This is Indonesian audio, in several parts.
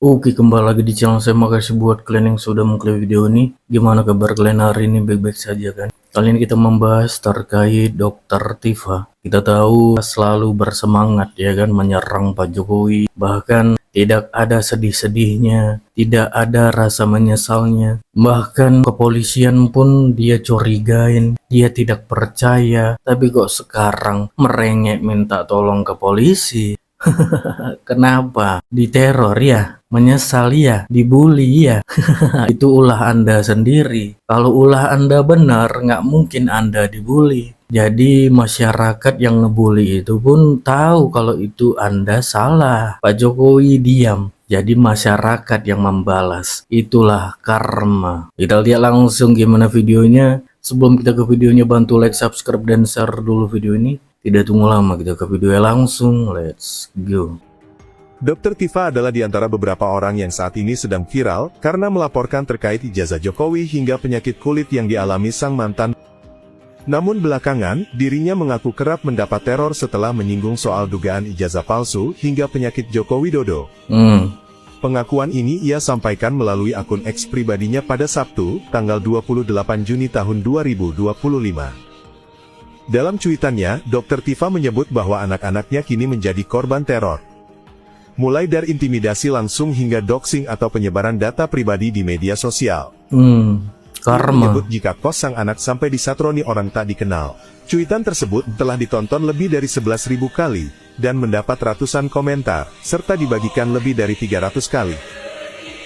Oke, kembali lagi di channel saya. Makasih buat kalian yang sudah mengklik video ini. Gimana kabar kalian hari ini? Baik-baik saja kan? Kali ini kita membahas terkait Dokter Tifa. Kita tahu selalu bersemangat ya kan menyerang Pak Jokowi. Bahkan tidak ada sedih-sedihnya, tidak ada rasa menyesalnya. Bahkan kepolisian pun dia curigain, dia tidak percaya. Tapi kok sekarang merengek minta tolong ke polisi? Kenapa? Diteror ya? Menyesal ya? Dibully ya? Itu ulah Anda sendiri. Kalau ulah Anda benar, nggak mungkin Anda dibully. Jadi masyarakat yang ngebully itu pun tahu kalau itu Anda salah. Pak Jokowi diam. Jadi masyarakat yang membalas. Itulah karma. Kita lihat langsung gimana videonya. Sebelum kita ke videonya, bantu like, subscribe, dan share dulu video ini. Tidak tunggu lama, kita ke video langsung. Let's go. Dokter Tifa adalah di antara beberapa orang yang saat ini sedang viral karena melaporkan terkait ijazah Jokowi hingga penyakit kulit yang dialami sang mantan. Namun belakangan, dirinya mengaku kerap mendapat teror setelah menyinggung soal dugaan ijazah palsu hingga penyakit Joko Widodo. Pengakuan ini ia sampaikan melalui akun X pribadinya pada Sabtu, tanggal 28 Juni tahun 2025. Dalam cuitannya, Dokter Tifa menyebut bahwa anak-anaknya kini menjadi korban teror. Mulai dari intimidasi langsung hingga doxing atau penyebaran data pribadi di media sosial. Karma. Menyebut jika kos sang anak sampai disatroni orang tak dikenal. Cuitan tersebut telah ditonton lebih dari 11.000 kali, dan mendapat ratusan komentar, serta dibagikan lebih dari 300 kali.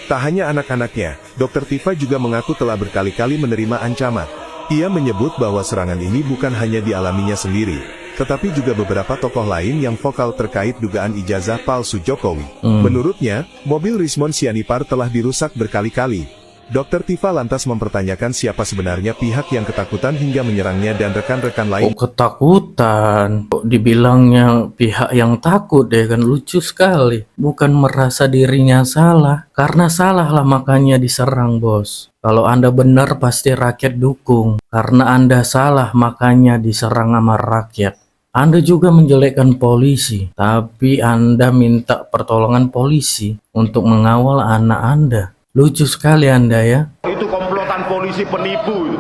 Tak hanya anak-anaknya, Dokter Tifa juga mengaku telah berkali-kali menerima ancaman. Ia menyebut bahwa serangan ini bukan hanya dialaminya sendiri, tetapi juga beberapa tokoh lain yang vokal terkait dugaan ijazah palsu Jokowi. Menurutnya, mobil Rismon Sianipar telah dirusak berkali-kali. Dokter Tifa lantas mempertanyakan siapa sebenarnya pihak yang ketakutan hingga menyerangnya dan rekan-rekan lain. Kok ketakutan? Kok dibilangnya pihak yang takut deh, kan lucu sekali. Bukan merasa dirinya salah, karena salah lah makanya diserang, bos. Kalau Anda benar pasti rakyat dukung, karena Anda salah makanya diserang sama rakyat. Anda juga menjelekkan polisi, tapi Anda minta pertolongan polisi untuk mengawal anak Anda. Lucu sekali Anda ya. Itu komplotan polisi penipu.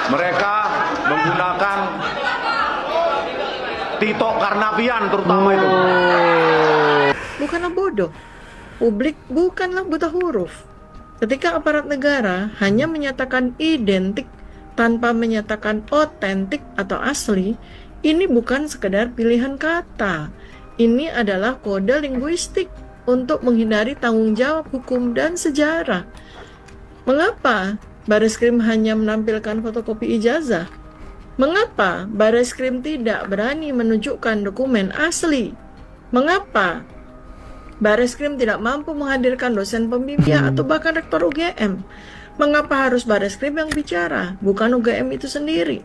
Mereka menggunakan Tito Karnavian terutama itu. Bukanlah bodoh. Publik bukanlah buta huruf. Ketika aparat negara hanya menyatakan identik tanpa menyatakan otentik atau asli, ini bukan sekedar pilihan kata. Ini adalah kode linguistik untuk menghindari tanggung jawab hukum dan sejarah. Mengapa Bareskrim hanya menampilkan fotokopi ijazah? Mengapa Bareskrim tidak berani menunjukkan dokumen asli? Mengapa Bareskrim tidak mampu menghadirkan dosen pembimbing atau bahkan rektor UGM? Mengapa harus Bareskrim yang bicara, bukan UGM itu sendiri?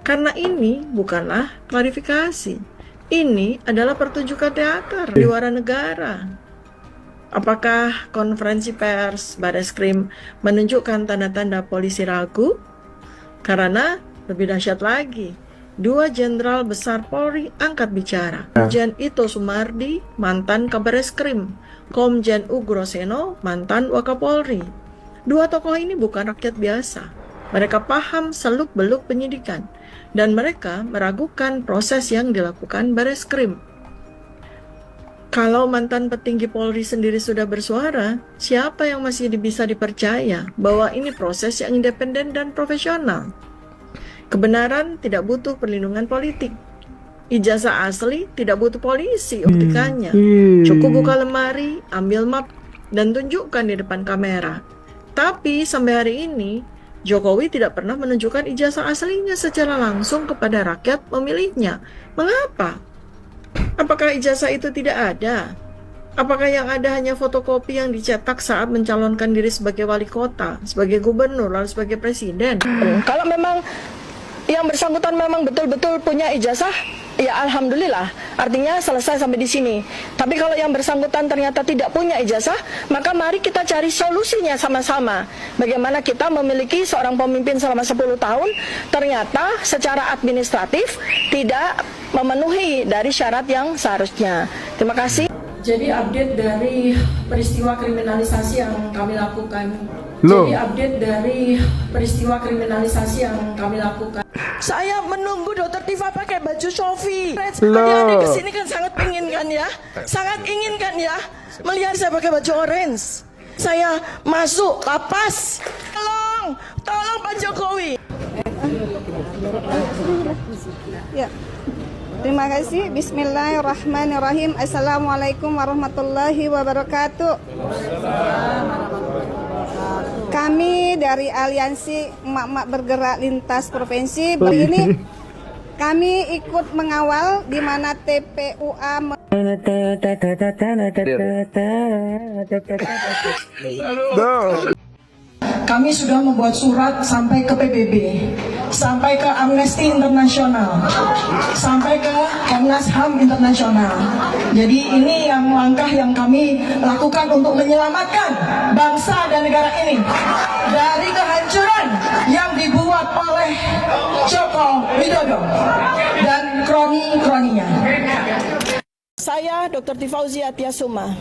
Karena ini bukanlah klarifikasi. Ini adalah pertunjukan teater di luar negara. Apakah konferensi pers Bareskrim menunjukkan tanda-tanda polisi ragu? Karena lebih dahsyat lagi, 2 jenderal besar Polri angkat bicara. Komjen Ito Sumardi, mantan Kabareskrim. Komjen Ugroseno, mantan Wakapolri. 2 tokoh ini bukan rakyat biasa. Mereka paham seluk-beluk penyidikan, dan mereka meragukan proses yang dilakukan Bareskrim. Kalau mantan petinggi Polri sendiri sudah bersuara, siapa yang masih bisa dipercaya bahwa ini proses yang independen dan profesional? Kebenaran tidak butuh perlindungan politik. Ijazah asli tidak butuh polisi buktikannya. Cukup buka lemari, ambil map, dan tunjukkan di depan kamera. Tapi sampai hari ini, Jokowi tidak pernah menunjukkan ijazah aslinya secara langsung kepada rakyat pemilihnya. Mengapa? Apakah ijazah itu tidak ada? Apakah yang ada hanya fotokopi yang dicetak saat mencalonkan diri sebagai wali kota, sebagai gubernur, lalu sebagai presiden? Kalau memang yang bersangkutan memang betul-betul punya ijazah, ya alhamdulillah, artinya selesai sampai di sini. Tapi kalau yang bersangkutan ternyata tidak punya ijazah, maka mari kita cari solusinya sama-sama. Bagaimana kita memiliki seorang pemimpin selama 10 tahun, ternyata secara administratif tidak memenuhi dari syarat yang seharusnya. Terima kasih. Jadi update dari peristiwa kriminalisasi yang kami lakukan. Saya menunggu Dokter Tifa pakai baju Sofi. Adik-adik kesini kan sangat ingin kan ya, sangat ingin kan ya melihat saya pakai baju orange. Saya masuk lapas. Tolong Pak Jokowi. Ya. Terima kasih. Bismillahirrahmanirrahim. Assalamualaikum warahmatullahi wabarakatuh. Kami dari Aliansi Emak-Emak Bergerak Lintas Provinsi ini kami ikut mengawal di mana TPUA Kami sudah membuat surat sampai ke PBB, sampai ke Amnesty International, sampai ke Komnas HAM Internasional. Jadi ini yang langkah yang kami lakukan untuk menyelamatkan bangsa dan negara ini dari kehancuran yang dibuat oleh Joko Widodo dan kroni-kroninya. Saya Dr. Tifauziah Tiasuma.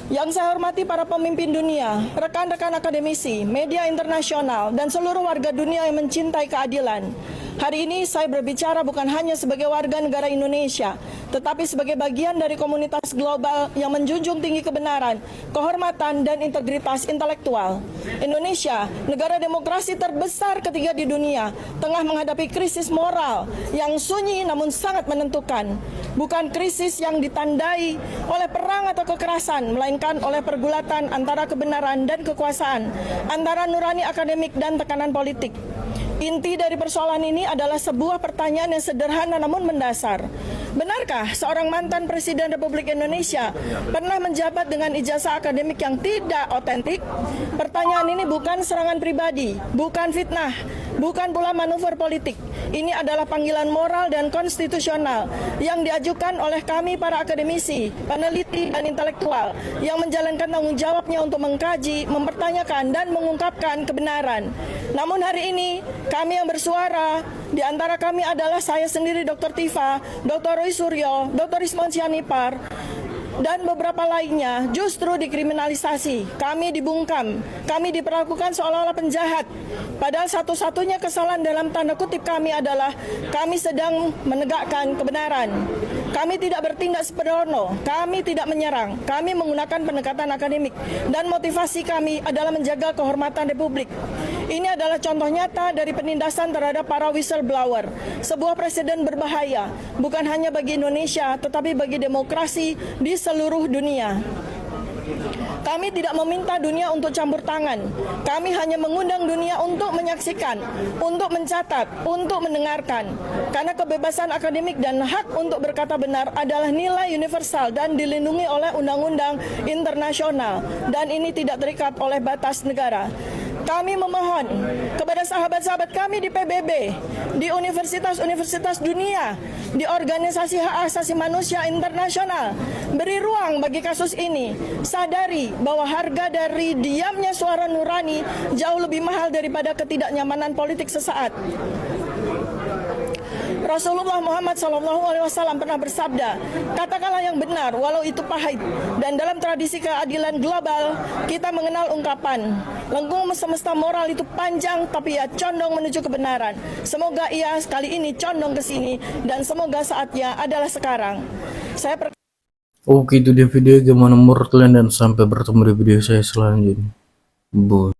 Yang saya hormati para pemimpin dunia, rekan-rekan akademisi, media internasional, dan seluruh warga dunia yang mencintai keadilan. Hari ini saya berbicara bukan hanya sebagai warga negara Indonesia, tetapi sebagai bagian dari komunitas global yang menjunjung tinggi kebenaran, kehormatan, dan integritas intelektual. Indonesia, negara demokrasi terbesar ketiga di dunia, tengah menghadapi krisis moral yang sunyi namun sangat menentukan. Bukan krisis yang ditandai oleh perang atau kekerasan, melainkan oleh pergulatan antara kebenaran dan kekuasaan, antara nurani akademik dan tekanan politik. Inti dari persoalan ini adalah sebuah pertanyaan yang sederhana namun mendasar. Benarkah seorang mantan Presiden Republik Indonesia pernah menjabat dengan ijazah akademik yang tidak otentik? Pertanyaan ini bukan serangan pribadi, bukan fitnah, bukan pula manuver politik. Ini adalah panggilan moral dan konstitusional yang diajukan oleh kami para akademisi, peneliti, dan intelektual yang menjalankan tanggung jawabnya untuk mengkaji, mempertanyakan, dan mengungkapkan kebenaran. Namun hari ini, kami yang bersuara, di antara kami adalah saya sendiri Dr. Tifa, Dr. Roy Suryo, Dr. Ismon Sianipar, dan beberapa lainnya justru dikriminalisasi. Kami dibungkam, kami diperlakukan seolah-olah penjahat. Padahal satu-satunya kesalahan dalam tanda kutip kami adalah kami sedang menegakkan kebenaran. Kami tidak bertindak sembrono, kami tidak menyerang, kami menggunakan pendekatan akademik, dan motivasi kami adalah menjaga kehormatan Republik. Ini adalah contoh nyata dari penindasan terhadap para whistleblower, sebuah presiden berbahaya, bukan hanya bagi Indonesia, tetapi bagi demokrasi di seluruh dunia. Kami tidak meminta dunia untuk campur tangan. Kami hanya mengundang dunia untuk menyaksikan, untuk mencatat, untuk mendengarkan. Karena kebebasan akademik dan hak untuk berkata benar adalah nilai universal dan dilindungi oleh undang-undang internasional. Dan ini tidak terikat oleh batas negara. Kami memohon kepada sahabat-sahabat kami di PBB, di universitas-universitas dunia, di organisasi hak asasi manusia internasional, beri ruang bagi kasus ini. Sadari bahwa harga dari diamnya suara nurani jauh lebih mahal daripada ketidaknyamanan politik sesaat. Rasulullah Muhammad SAW pernah bersabda, katakanlah yang benar walau itu pahit. Dan dalam tradisi keadilan global, kita mengenal ungkapan, lengkung semesta moral itu panjang tapi ia condong menuju kebenaran. Semoga ia kali ini condong ke sini dan semoga saatnya adalah sekarang. Oke, itu dia video. Gimana menurut kalian, dan sampai bertemu di video saya selanjutnya. Bye.